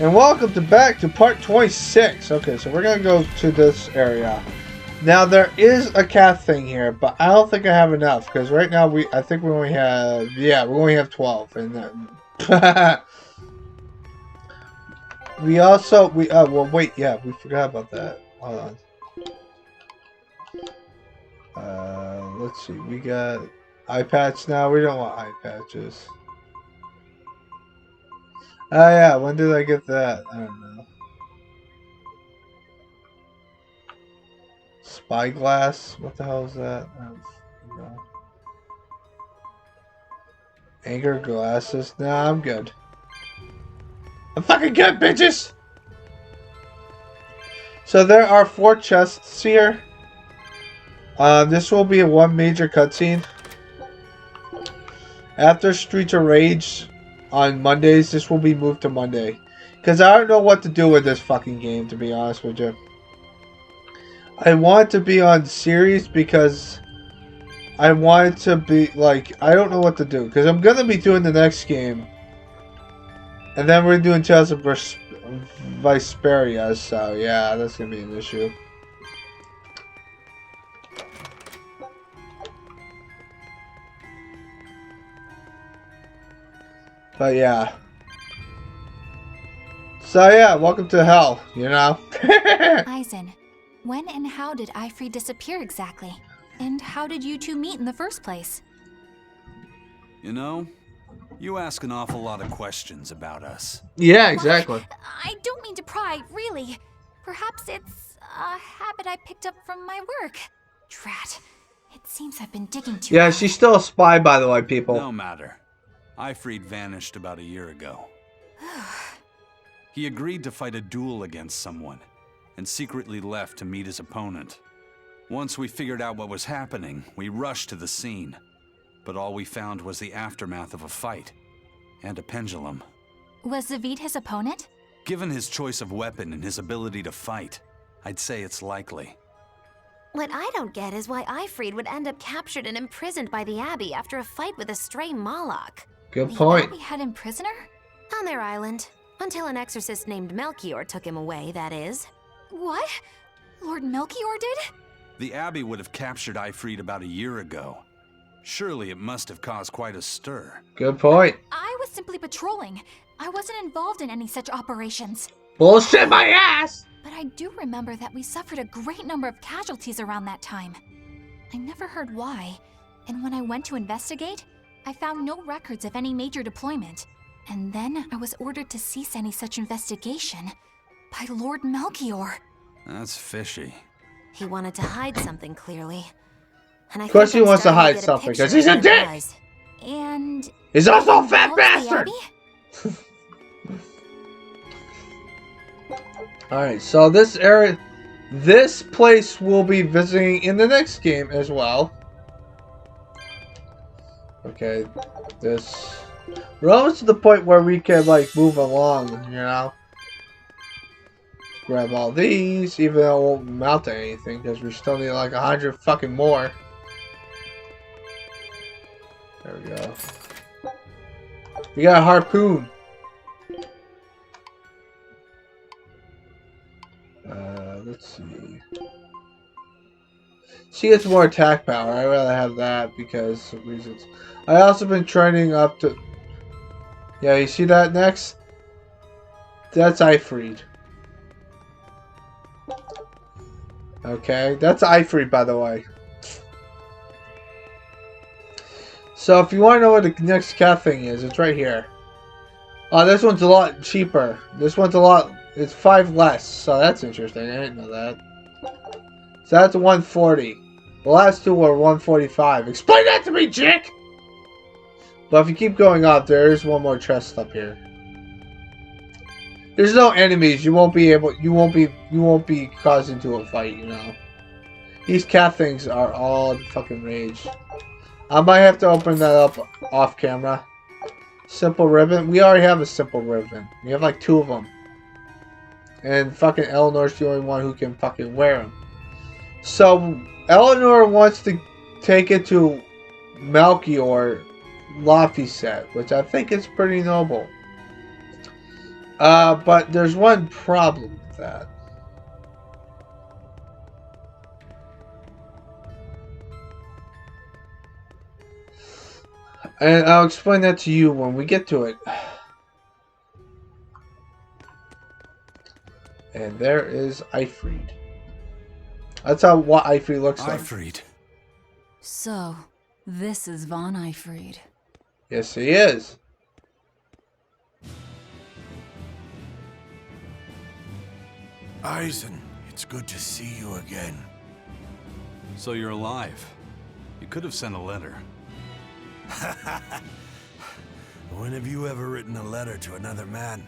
And welcome back to part 26. Okay, so we're gonna go to this area. Now there is a cat thing here, but I don't think I have enough because right now I think we only have we only have 12, and then we well wait, we forgot about that. Hold on. Let's see, we got eye patch now. We don't want eye patches. Oh yeah, when did I get that? I don't know. Spyglass? What the hell is that? No. Anger glasses? Nah, I'm good. I'm fucking good, bitches! So there are 4 chests here. This will be one major cutscene. After Streets of Rage on Mondays, this will be moved to Monday. Because I don't know what to do with this fucking game, to be honest with you. I want it to be on series because I want it to be, like, I don't know what to do. Because I'm going to be doing the next game. And then we're doing Tales of Berseria, so yeah, that's going to be an issue. But yeah. So yeah, welcome to hell, you know? Eisen, when and how did Ifrey disappear exactly? And how did you two meet in the first place? You know, you ask an awful lot of questions about us. Yeah, exactly. Well, I don't mean to pry, really. Perhaps it's a habit I picked up from my work. Drat. It seems I've been digging too hard. She's still a spy, by the way, people. No matter. Ifrey vanished about a year ago. He agreed to fight a duel against someone, and secretly left to meet his opponent. Once we figured out what was happening, we rushed to the scene. But all we found was the aftermath of a fight, and a pendulum. Was Zaveid his opponent? Given his choice of weapon and his ability to fight, I'd say it's likely. What I don't get is why Ifrey would end up captured and imprisoned by the Abbey after a fight with a stray Moloch. Good point. The Abbey had him prisoner? On their island. Until an exorcist named Melchior took him away, that is. What? Lord Melchior did? The Abbey would have captured Ifrey about a year ago. Surely it must have caused quite a stir. Good point. I was simply patrolling. I wasn't involved in any such operations. Bullshit my ass! But I do remember that we suffered a great number of casualties around that time. I never heard why, and when I went to investigate, I found no records of any major deployment. And then I was ordered to cease any such investigation by Lord Melchior. That's fishy. He wanted to hide something, clearly. And Of course he wants to hide something, because he's a dick! And... He's also a fat bastard! Alright, so this place we'll be visiting in the next game as well. Okay, we're almost to the point where we can, like, move along, you know? Grab all these, even though it won't mount to anything, because we still need, like, 100 fucking more. There we go. We got a harpoon. Let's see. She gets more attack power. I'd rather have that because of reasons. I also been training up to... Yeah, you see that next? That's Ifrey. Okay, that's Ifrey, by the way. So if you want to know what the next cat thing is, it's right here. Oh, this one's a lot cheaper. This one's a lot... It's 5 less, so that's interesting. I didn't know that. So that's 140. The last two were 145. Explain that to me, chick! But if you keep going up, there is one more chest up here. There's no enemies. You won't be caused into a fight, you know. These cat things are all fucking rage. I might have to open that up off camera. Simple ribbon. We already have a simple ribbon. We have like 2 of them. And fucking Eleanor's the only one who can fucking wear them. So, Eleanor wants to take it to Melchior Laffy set, which I think is pretty noble. But there's one problem with that. And I'll explain that to you when we get to it. And there is Ifried. That's how what Ifried looks like. Ifried. So, this is Von Ifried. Yes, he is. Eisen, it's good to see you again. So you're alive. You could have sent a letter. When have you ever written a letter to another man?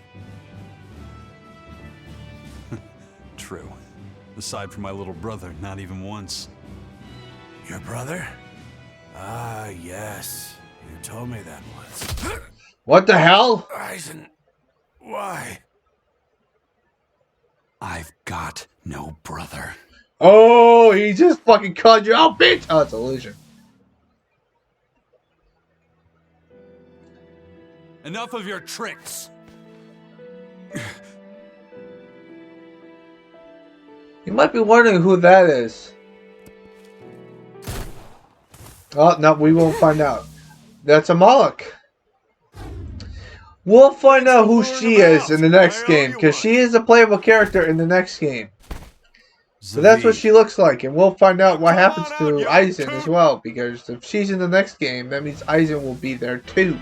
True. Aside from my little brother, not even once. Your brother? Ah, yes. You told me that once. What the hell? Eisen, why? I've got no brother. Oh, he just fucking called you out, bitch! Oh, it's illusion. Enough of your tricks! You might be wondering who that is. Oh, no, we won't find out. That's a Moloch. We'll find out who she is in the next game, because she is a playable character in the next game. So that's what she looks like, and we'll find out what happens to Eisen as well, because if she's in the next game, that means Eisen will be there too.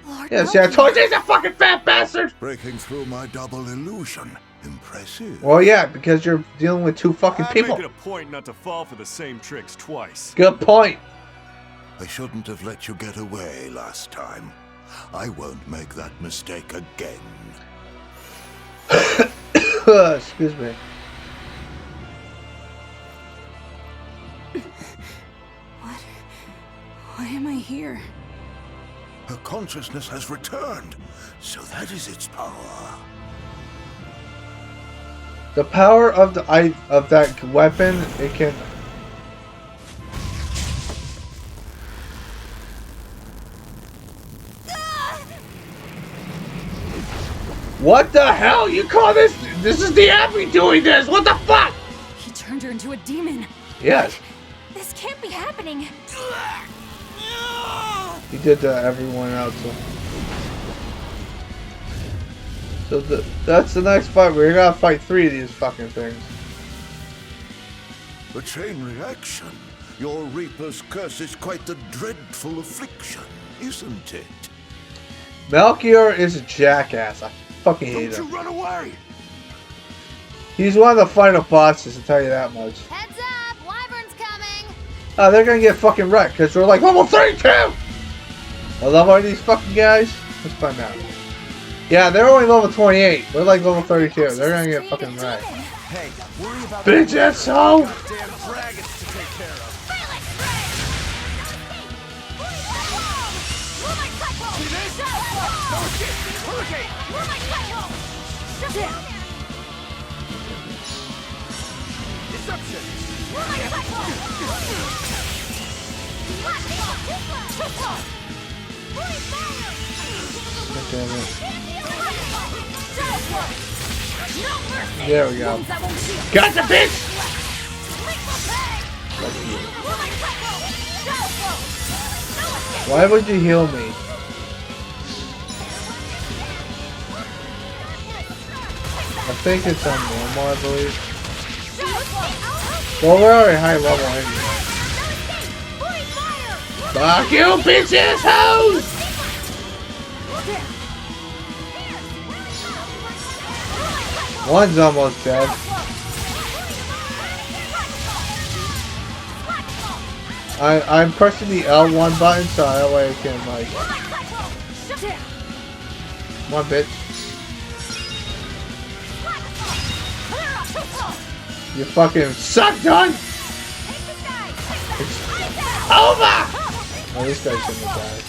Lord, Yeah, see, I told you he's a fucking fat bastard! Breaking through my double illusion. Impressive. Well, yeah, because you're dealing with two fucking people. I make it a point not to fall for the same tricks twice. Good point. I shouldn't have let you get away last time. I won't make that mistake again. Excuse me. Why am I here? Her consciousness has returned, so that is its power. The power of that weapon, it can. What the hell? You call this? This is the Abby doing this. What the fuck? He turned her into a demon. Yes, This can't be happening. he did to everyone else. So that's the next fight. We're gonna fight 3 of these fucking things. A chain reaction. Your Reaper's curse is quite a dreadful affliction, isn't it? Melchior is a jackass. I fucking hate Don't him. you run away! He's one of the final bosses, I'll tell you that much. Heads up, Wyvern's coming! Oh, they're gonna get fucking wrecked because we're like level 32! I love all these fucking guys. Let's find out. Yeah, they're only level 28. We're like level 32. They're gonna get fucking wrecked. Hey, worry about Bitch, that's so! damn dragons to take care of. Deception! God damn it. There we go. Got the bitch! Why would you heal me? I think it's on normal, I believe. Well, we're already high level anyway. Fuck you, bitch assholes! One's almost dead. I'm pressing the L1 button so that way I can like. One bitch. You fucking suck, done. It's over. Oh, this guy's gonna die.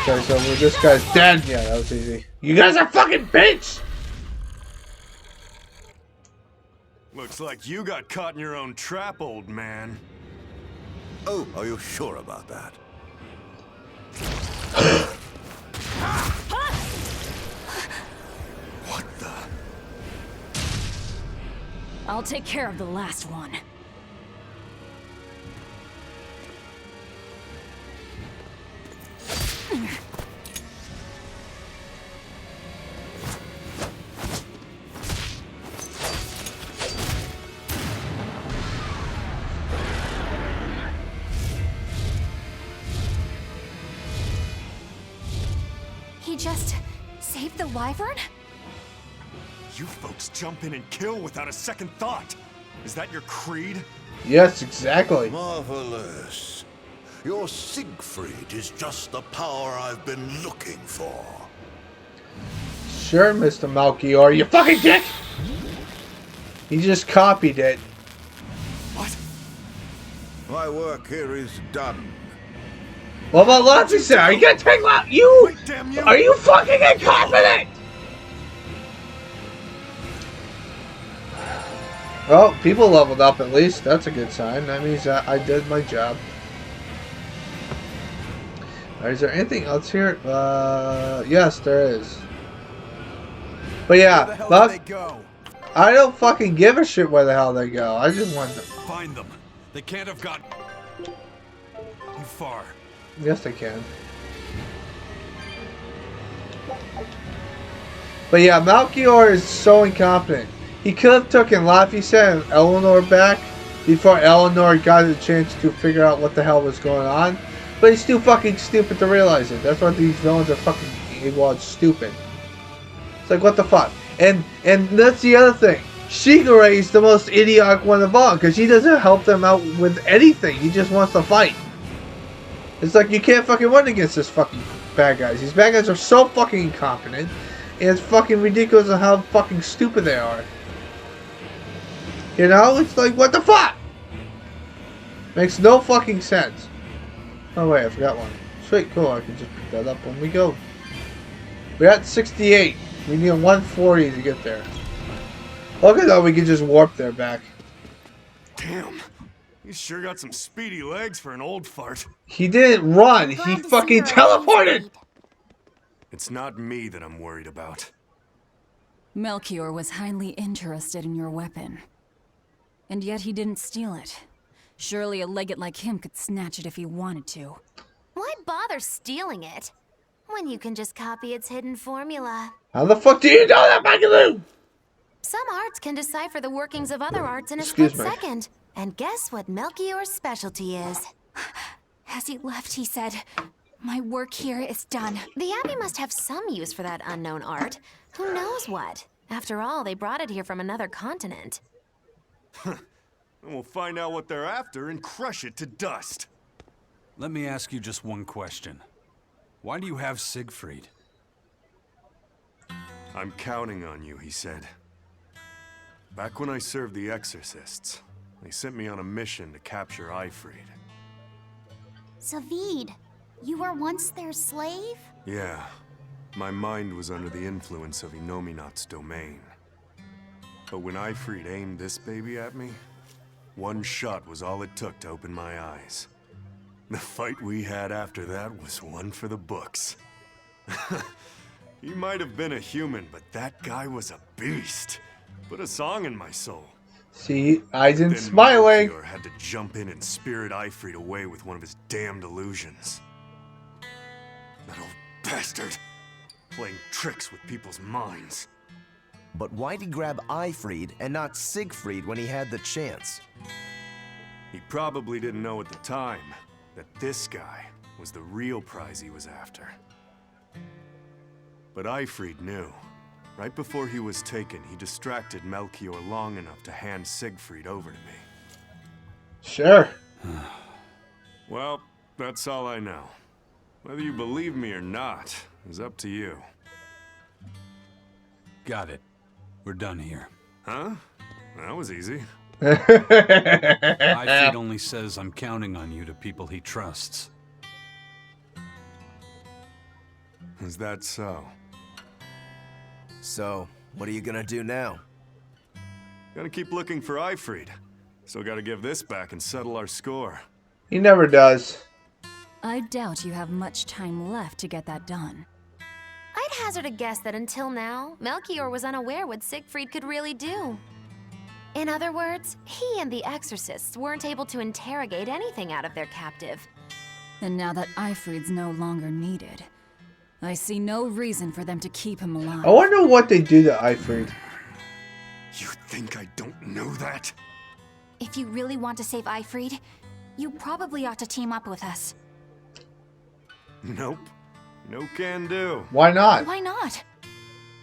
Okay, so this guy's dead. Yeah, that was easy. You guys are fucking bitch. Looks like you got caught in your own trap, old man. Oh, are you sure about that? What the? I'll take care of the last one. He just saved the wyvern? You folks jump in and kill without a second thought. Is that your creed? Yes, exactly. Marvelous. Your Siegfried is just the power I've been looking for. Sure, Mr. Melchior, you fucking dick! He just copied it. What? My work here is done. What about Laffy, sir? Are you gonna take you? Wait, damn you! Are you fucking incompetent? Well, people leveled up at least. That's a good sign. That means I did my job. Alright, is there anything else here? Yes, there is. But yeah, Where the hell did they go? I don't fucking give a shit where the hell they go. I just want them. Find them. They can't have got too far. Yes, they can. But yeah, Melchior is so incompetent. He could have taken Laffy and Eleanor back before Eleanor got a chance to figure out what the hell was going on. But he's too fucking stupid to realize it. That's why these villains are fucking, well, it's stupid. It's like, what the fuck? And that's the other thing. Shigure is the most idiotic one of all, because he doesn't help them out with anything. He just wants to fight. It's like, you can't fucking win against this fucking bad guys. These bad guys are so fucking incompetent. And it's fucking ridiculous on how fucking stupid they are. You know? It's like, what the fuck? Makes no fucking sense. Oh wait, I forgot one. Sweet, cool. I can just pick that up when we go. We're at 68. We need 140 to get there. Look at that, we can just warp there back. Damn. You sure got some speedy legs for an old fart. He didn't run. Glad He to see fucking you're teleported. okay, It's not me that I'm worried about. Melchior was highly interested in your weapon. And yet he didn't steal it. Surely a legate like him could snatch it if he wanted to. Why bother stealing it when you can just copy its hidden formula? How the fuck do you know that, Magaloo? Some arts can decipher the workings of other arts in a Excuse split me. second. And guess what Melchior's specialty is? As he left, he said, "My work here is done." The Abbey must have some use for that unknown art. Who knows what? After all, they brought it here from another continent. And we'll find out what they're after and crush it to dust. Let me ask you just one question. Why do you have Siegfried? I'm counting on you, he said. Back when I served the Exorcists, they sent me on a mission to capture Eifried. Zaveid, you were once their slave? Yeah, my mind was under the influence of Inominat's domain. But when Eifried aimed this baby at me, one shot was all it took to open my eyes. The fight we had after that was one for the books. He might have been a human, but that guy was a beast. Put a song in my soul. See, Aizen Then smiling. Melchior had to jump in and spirit Eifried away with one of his damned illusions. That old bastard, playing tricks with people's minds. But why'd he grab Eifried and not Siegfried when he had the chance? He probably didn't know at the time that this guy was the real prize he was after. But Eifried knew. Right before he was taken, he distracted Melchior long enough to hand Siegfried over to me. Sure. Well, that's all I know. Whether you believe me or not is up to you. Got it. We're done here. Huh? That was easy. Eifried only says I'm counting on you to people he trusts. Is that so? So, what are you gonna do now? Gotta keep looking for Eifried. Still gotta give this back and settle our score. He never does. I doubt you have much time left to get that done. I'd hazard a guess that until now, Melchior was unaware what Siegfried could really do. In other words, he and the exorcists weren't able to interrogate anything out of their captive. And now that Eifried's no longer needed, I see no reason for them to keep him alive. I wonder what they do to Eifried. You think I don't know that? If you really want to save Eifried, you probably ought to team up with us. Nope. No can do. Why not? Why not?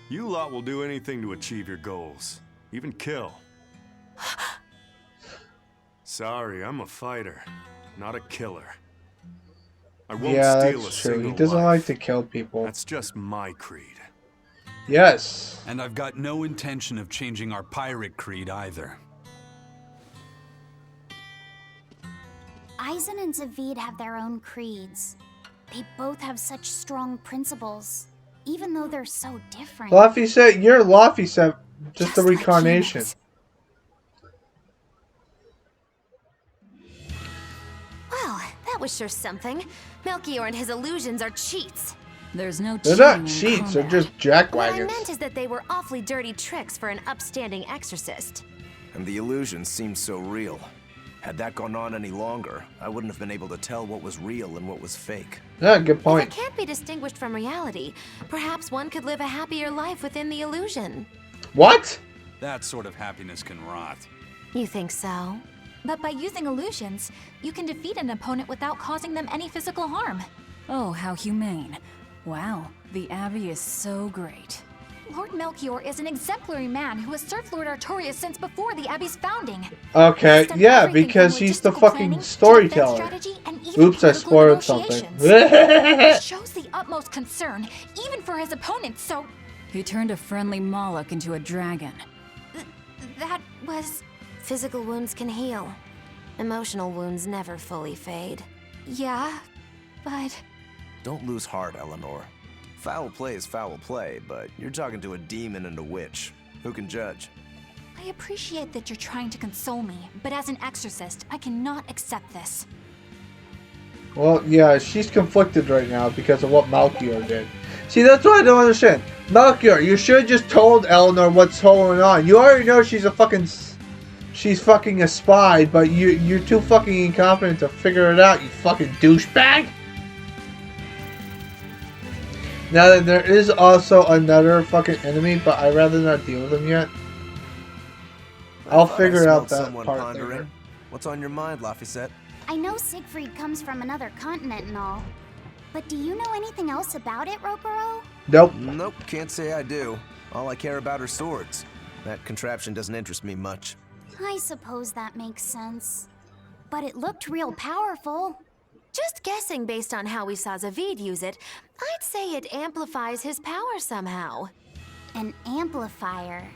You lot will do anything to achieve your goals. Even kill. Sorry, I'm a fighter, not a killer. I won't Yeah, steal a that's true. single He doesn't life. like to kill people. That's just my creed. Yes. And I've got no intention of changing our pirate creed either. Eisen and Zaveid have their own creeds. They both have such strong principles, even though they're so different. Laphicet, you're Laphicet, just a like reincarnation. humans. Well, that was sure something. Melchior and his illusions are cheats. There's no They're cheating not in cheats, they're combat. just What I jackwagons. meant is that they were awfully dirty tricks for an upstanding exorcist. And the illusion seems so real. Had that gone on any longer, I wouldn't have been able to tell what was real and what was fake. Yeah, good If it point. can't be distinguished from reality, perhaps one could live a happier life within the illusion. What? That sort of happiness can rot. You think so? But by using illusions, you can defeat an opponent without causing them any physical harm. Oh, how humane. Wow, the Abbey is so great. Lord Melchior is an exemplary man who has served Lord Artorias since before the Abbey's founding. Okay, He's done yeah, everything because from he's the logistical fucking planning to storyteller. defense strategy and even Oops, I political spoiled something. negotiations. He shows the utmost concern, even for his opponents, so He turned a friendly Moloch into a dragon. that was... Physical wounds can heal. Emotional wounds never fully fade. Yeah, but... Don't lose heart, Eleanor. Foul play is foul play, but you're talking to a demon and a witch. Who can judge? I appreciate that you're trying to console me, but as an exorcist, I cannot accept this. Well, yeah, she's conflicted right now because of what Melchior did. See, that's what I don't understand. Melchior, you should have just told Eleanor what's going on. You already know she's fucking a spy, but you're too fucking incompetent to figure it out, you fucking douchebag. Now that there is also another fucking enemy, but I'd rather not deal with him yet. I'll thought I figure out smelled that someone part pondering. later. What's on your mind, Laphicet? I know Siegfried comes from another continent and all, but do you know anything else about it, Rokuro? Nope. Nope, can't say I do. All I care about are swords. That contraption doesn't interest me much. I suppose that makes sense. But it looked real powerful. Just guessing based on how we saw Zaveid use it, I'd say it amplifies his power somehow. An amplifier.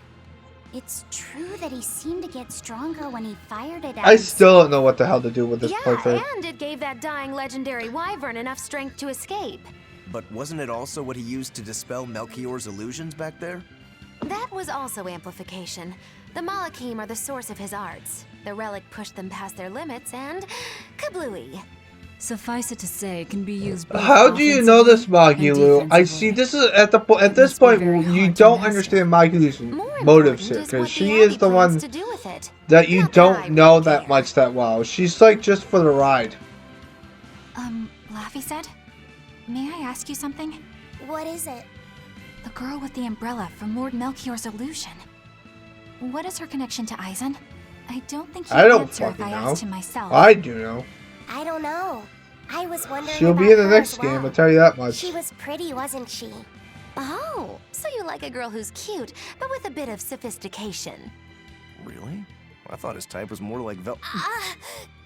It's true that he seemed to get stronger when he fired it at I him. still don't know what the hell to do with this Yeah, playthrough. and it gave that dying legendary wyvern enough strength to escape. But wasn't it also what he used to dispel Melchior's illusions back there? That was also amplification. The Malachim are the source of his arts. The relic pushed them past their limits and kablooey. Suffice it to say, it can be used both How do you know this, offensively and Magilu? I defensively. see. This is at this must be point very you hard to don't master. understand Magilu's More motives here important is because what she the is Abbey the plans one to do with it. that you Not that I don't really know that care. much that well. She's like just for the ride. Laffy said, may I ask you something? What is it? The girl with the umbrella from Lord Melchior's illusion. What is her connection to Eisen? I don't think he'd I don't answer if fucking I know. asked him myself. I do know. I don't know. I was wondering She'll be about in the her next as game. well. I'll tell you that much. She was pretty, wasn't she? Oh, so you like a girl who's cute, but with a bit of sophistication. Really? I thought his type was more like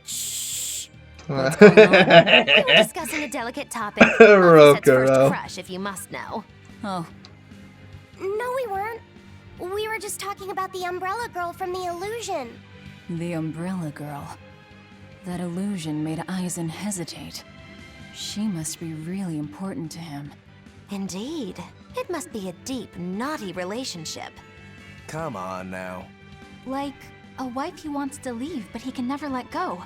Shh. We were discussing a delicate topic. Laphicet's first Rokuro. crush, if you must know. Oh, No, we weren't. We were just talking about the umbrella girl from the illusion. the Umbrella Girl. That illusion made Eisen hesitate. She must be really important to him. Indeed. It must be a deep, naughty relationship. Come on now. Like a wife he wants to leave, but he can never let go.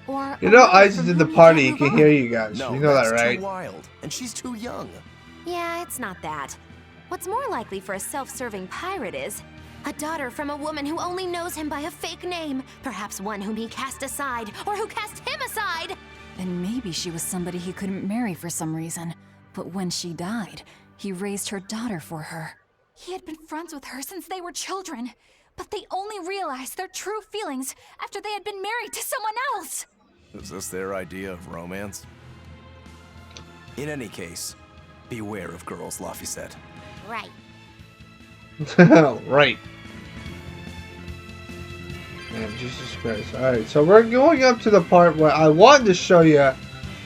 Or You a know, woman Ice from is in the whom you party. He can't can move hear on. you guys. No, You know that, that's right? too wild, and she's too young. Yeah, it's not that. What's more likely for a self-serving pirate is a daughter from a woman who only knows him by a fake name, perhaps one whom he cast aside, or who cast him aside. And maybe she was somebody he couldn't marry for some reason. But when she died, he raised her daughter for her. He had been friends with her since they were children, but they only realized their true feelings after they had been married to someone else. Is this their idea of romance? In any case, beware of girls, Luffy said. Right. Right. Man, Jesus Christ. Alright, so we're going up to the part where I wanted to show you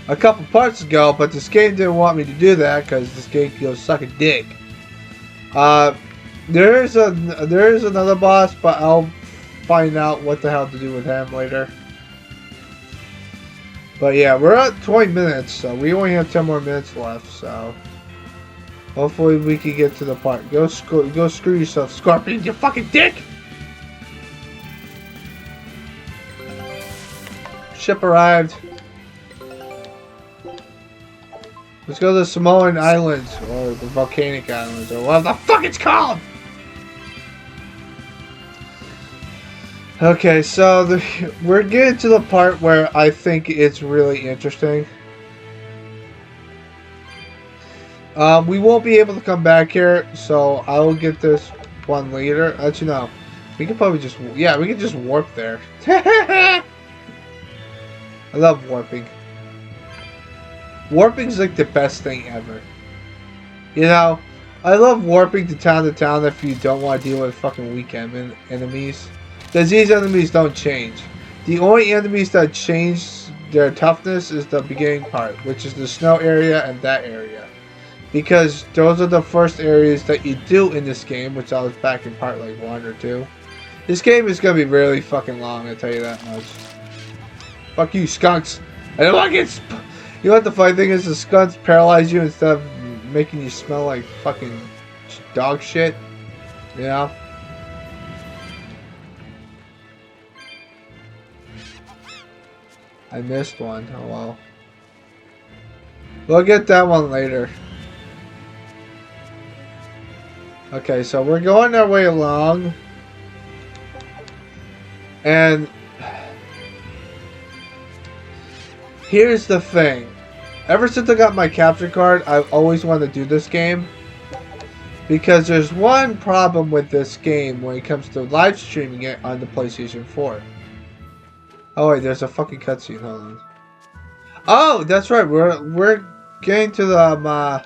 a couple parts ago, but this game didn't want me to do that because this game goes suck a dick. There is another boss, but I'll find out what the hell to do with him later. But yeah, we're at 20 minutes, so we only have 10 more minutes left, so hopefully we can get to the part. Go screw yourself, Scorpion, you fucking dick! Ship arrived. Let's go to the Samoan Islands, or the Volcanic Islands, or whatever the fuck it's called! Okay, so we're getting to the part where I think it's really interesting. We won't be able to come back here, so I will get this one later. Actually, no. We could probably just... Yeah, we could just warp there. I love warping. Warping's like the best thing ever. You know, I love warping to town if you don't want to deal with fucking weak enemies. Because these enemies don't change. The only enemies that change their toughness is the beginning part, which is the snow area and that area. Because those are the first areas that you do in this game, which I was back in part like 1 or 2. This game is going to be really fucking long, I'll tell you that much. Fuck you, skunks. I don't like it. You know what the funny thing is? The skunks paralyze you instead of making you smell like fucking dog shit. You know? I missed one. Oh well. We'll get that one later. Okay, so we're going our way along. And here's the thing. Ever since I got my capture card, I've always wanted to do this game. Because there's one problem with this game when it comes to live streaming it on the PlayStation 4. Oh wait, there's a fucking cutscene. Hold on. Oh, that's right. We're getting to the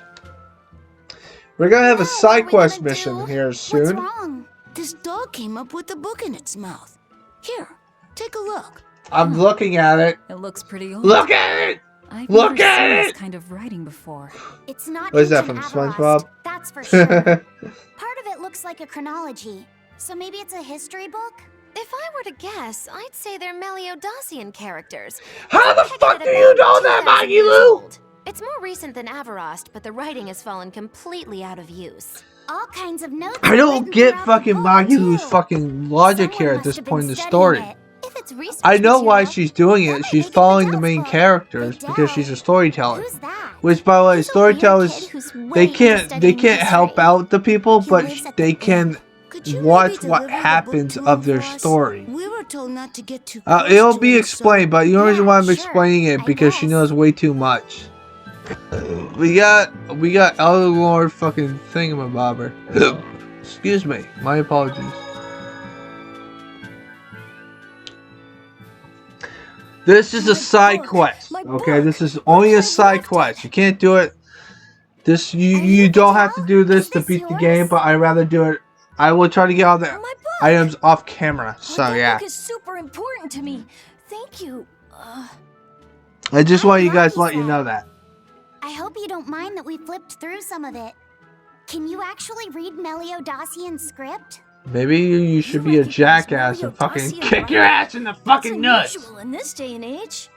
we're gonna have a side quest mission here soon. What's wrong? This dog came up with a book in its mouth. Here, take a look. I'm looking at it. It looks pretty old. Look at it! I've Look never at seen it! this kind of writing before. It's not What is that, ancient from Avarost, SpongeBob? that's for sure. Part of it looks like a chronology, so maybe it's a history book? If I were to guess, I'd say they're Meliodosian characters. How the Pictured fuck do about you know that, 2,000 Maggie years Lou? old. It's more recent than Avarost, but the writing has fallen completely out of use. All kinds of notes. I are don't written get throughout fucking the book, Maggie Lou's too. fucking logic Someone here at must this have point in been the studying story. it. If it's research I know why material, she's doing that it. might She's make following a the main book. characters Big because Dell. she's a storyteller. Who's that? Which, by the way, He's a weird storytellers kid who's way they into can't studying help history. out the people, He but lives at they the can Could you watch maybe what deliver the book happens to of their us? story. We were told not to get too close It'll to be him, explained, but the only reason Yeah, why I'm sure, explaining it I because she guess. knows way too much. We got Elder Lord fucking thingamabobber. Excuse me, my apologies. This is a side quest. Okay, this is only a side quest. You can't do it. This you don't have to do this to beat the game, but I'd rather do it. I will try to get all the My book. items off camera. So that yeah, book is super important to me. Thank you. I just want you guys to I'm let you glad know that. I hope you don't mind that we flipped through some of it. Can you actually read Meliodosian script? Maybe you should be a recognize jackass and fucking Meliodosian kick your ass in the fucking nuts. Unusual in this day and age.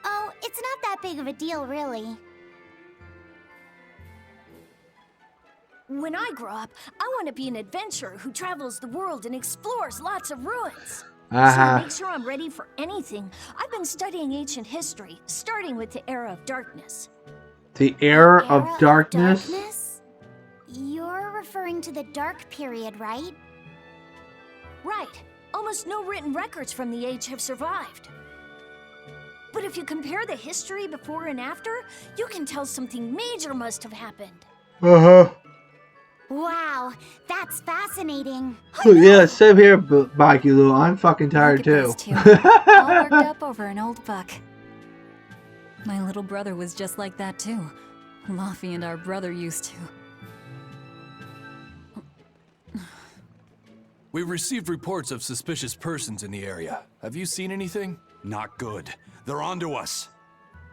Oh, it's not that big of a deal, really. When I grow up, I want to be an adventurer who travels the world and explores lots of ruins. Uh-huh. To make sure I'm ready for anything, I've been studying ancient history, starting with the Era of Darkness. The Era of Darkness? You're referring to the Dark Period, right? Right. Almost no written records from the age have survived. But if you compare the history before and after, you can tell something major must have happened. Uh-huh. Wow, that's fascinating. Yeah, same here, Mikey Lou. I'm fucking tired too. All worked up over an old book. My little brother was just like that too. Laffy and our brother used to. We received reports of suspicious persons in the area. Have you seen anything? Not good. They're onto us.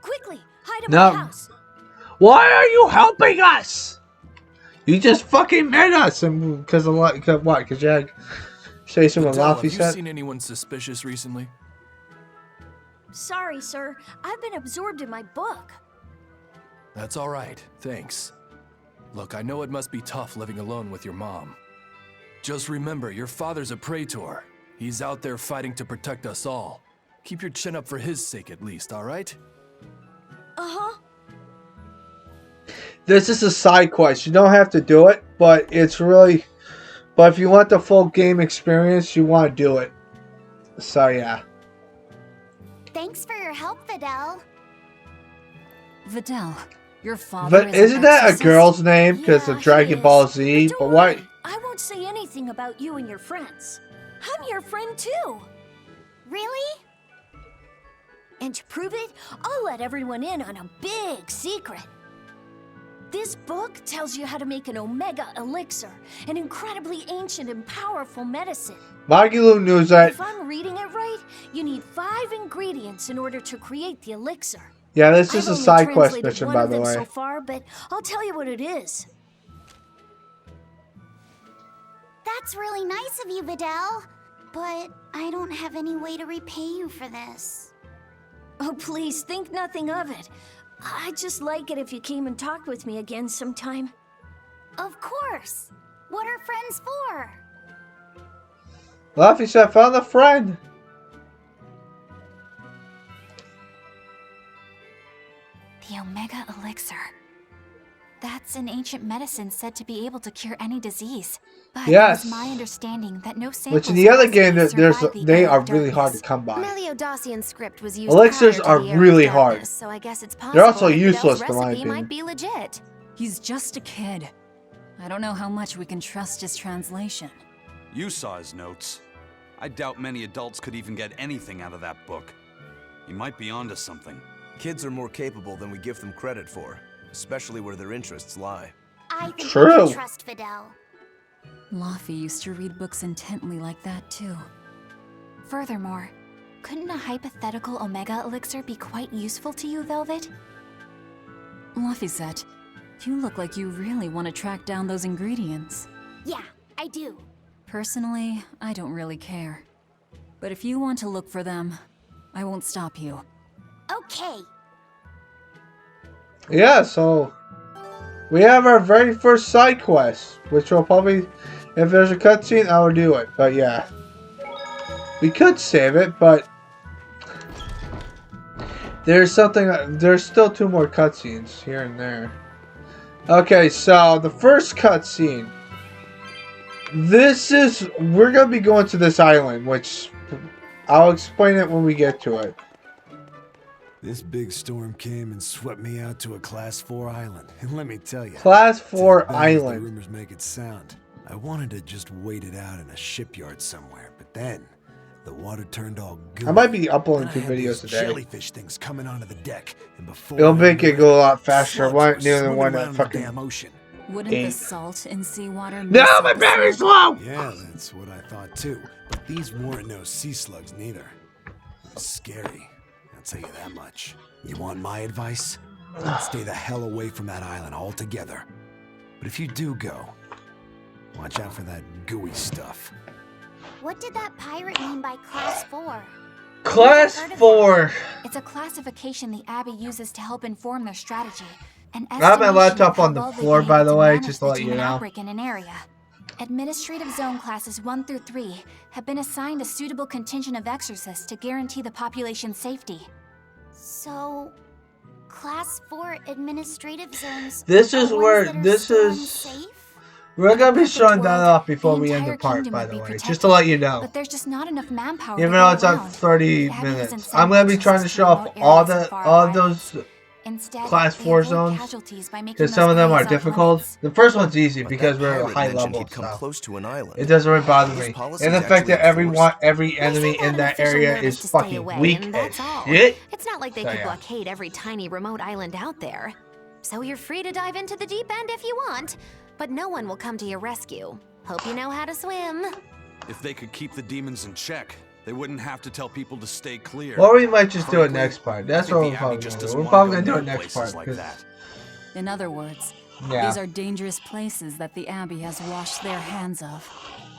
Quickly, hide in my house. Why are you helping us? You just fucking met us, and because what? Because you had say some of Laffy said. Have you seen anyone suspicious recently? Sorry, sir. I've been absorbed in my book. That's all right. Thanks. Look, I know it must be tough living alone with your mom. Just remember, your father's a praetor. He's out there fighting to protect us all. Keep your chin up for his sake at least, all right? Uh-huh. This is a side quest. You don't have to do it, but it's really... But if you want the full game experience, you want to do it. So, yeah. Thanks for your help, Videl. Videl, your father But isn't that a girl's name? Because of Dragon Ball Z? But why? I won't say anything about you and your friends. I'm your friend too. Really? And to prove it, I'll let everyone in on a big secret. This book tells you how to make an Omega Elixir, an incredibly ancient and powerful medicine. Magilu knows that. If I'm reading it right, you need 5 ingredients in order to create the elixir. Yeah, this is a side quest mission, by the way. So far, but I'll tell you what it is. That's really nice of you, Videl. But I don't have any way to repay you for this. Oh, please, think nothing of it. I'd just like it if you came and talked with me again sometime. Of course. What are friends for? Laffy said, found a friend. The Omega Elixir. That's an ancient medicine said to be able to cure any disease. But yes. It's my understanding that no samples... Which in the other game, they are really hard to come by. Meliodosian script was used Elixirs are really hard. So I guess it's possible they're also useless, in my opinion. Might be legit. He's just a kid. I don't know how much we can trust his translation. You saw his notes. I doubt many adults could even get anything out of that book. He might be onto something. Kids are more capable than we give them credit for, especially where their interests lie. I think we can trust Videl. Laffy used to read books intently like that too. Furthermore, couldn't a hypothetical Omega Elixir be quite useful to you, Velvet? Laffy, you look like you really want to track down those ingredients. Yeah, I do. Personally, I don't really care. But if you want to look for them, I won't stop you. Okay. Yeah, so we have our very first side quest, which will probably, if there's a cutscene, I will do it. But yeah, we could save it, but there's still 2 more cutscenes here and there. Okay, so the first cutscene. We're gonna be going to this island, which I'll explain it when we get to it. This big storm came and swept me out to a Class 4 island. And let me tell you, Class 4 as island. the rumors make it sound. I wanted to just wait it out in a shipyard somewhere, but then the water turned all gooey. I might be uploading 2 videos today. Jellyfish things coming onto the deck, and before it'll make it go a lot faster. Why near the one that fucking ocean. Wouldn't the salt in seawater... No, my battery's low! Yeah, that's what I thought too. But these weren't no sea slugs neither. It was scary. I'll tell you that much. You want my advice? Stay the hell away from that island altogether. But if you do go, watch out for that gooey stuff. What did that pirate mean by Class 4? Class 4! It's a classification the Abbey uses to help inform their strategy. I have my laptop on the floor, by the way, just to let you know. In an area. Administrative Zone Classes 1 through 3 have been assigned a suitable contingent of exorcists to guarantee the population's safety. So, Class 4 administrative zones. This is are where ones that are this still is. unsafe? We're gonna be Perfect showing that world, off before the we end the entire part, kingdom by would the be way, protected, just to let you know. But there's just not enough manpower Even to though go it's at around. 30 The Abbey minutes, hasn't I'm sent gonna be exorcists trying to to show off remote all areas of the far all islands. those Instead, Class they 4 avoid zones, casualties by making because those some of them are areas off difficult. limits. The first one's easy But because that we're pirate high mentioned level, he'd come so close to an island. it doesn't really bother Those me. policies And the fact that actually enforced. every They enemy sent out in an that official area notice is to stay fucking away, weak and as that's all. shit. It's not like they So, could yeah. blockade every tiny remote island out there. So you're free to dive into the deep end if you want, but no one will come to your rescue. Hope you know how to swim. If they could keep the demons in check, they wouldn't have to tell people to stay clear. Or we might just do it Frankly, next part. I That's think what the we're Abbey probably just gonna do. doesn't We're wanna probably go gonna do it near next places part. like 'Cause- that. In other words, yeah. these are dangerous places that the Abbey has washed their hands of.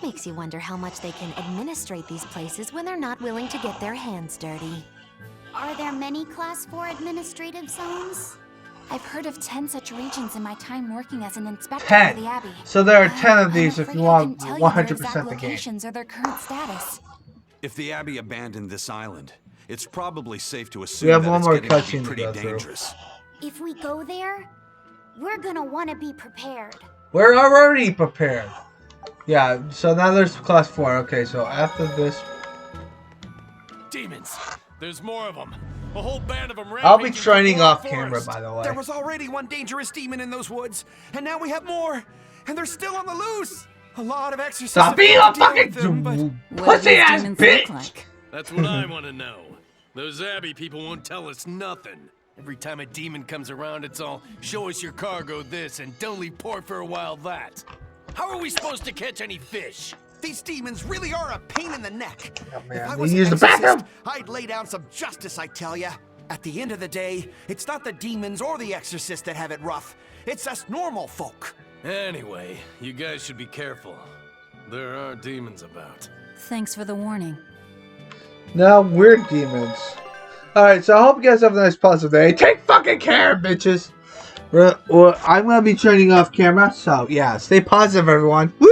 Makes you wonder how much they can administrate these places when they're not willing to get their hands dirty. Are there many Class 4 administrative zones? I've heard of 10 such regions in my time working as an inspector 10. for the Abbey. So there are But 10 of I'm these if afraid you I want couldn't tell you their 100% exact the game. locations or their current status. If the Abbey abandoned this island, it's probably safe to We assume have that one it's more getting to be cutscene to pretty go through. dangerous. If we go there, we're gonna want to be prepared. We're already prepared. Yeah, so now there's Class 4. Okay, so after this, Demons! There's more of them. A whole band of them. I'll be rampaging training through the off forest. camera, by the way. There was already one dangerous demon in those woods, and now we have more, and they're still on the loose. A lot of exorcists Stop have being had a to deal fucking with them, but What do pussy these ass demons look bitch! like? That's what I want to know. Those Abbey people won't tell us nothing. Every time a demon comes around, it's all, show us your cargo this, and don't leave port for a while that. How are we supposed to catch any fish? these demons really are a pain in the neck. Oh, man. If I We was an use the exorcist, bathroom? I'd lay down some justice, I tell ya. At the end of the day, it's not the demons or the exorcist that have it rough. It's us normal folk. Anyway, you guys should be careful. There are demons about. Thanks for the warning. Now we're demons. Alright, so I hope you guys have a nice positive day. Take fucking care, bitches. I'm gonna be turning off camera, so yeah, stay positive, everyone. Woo!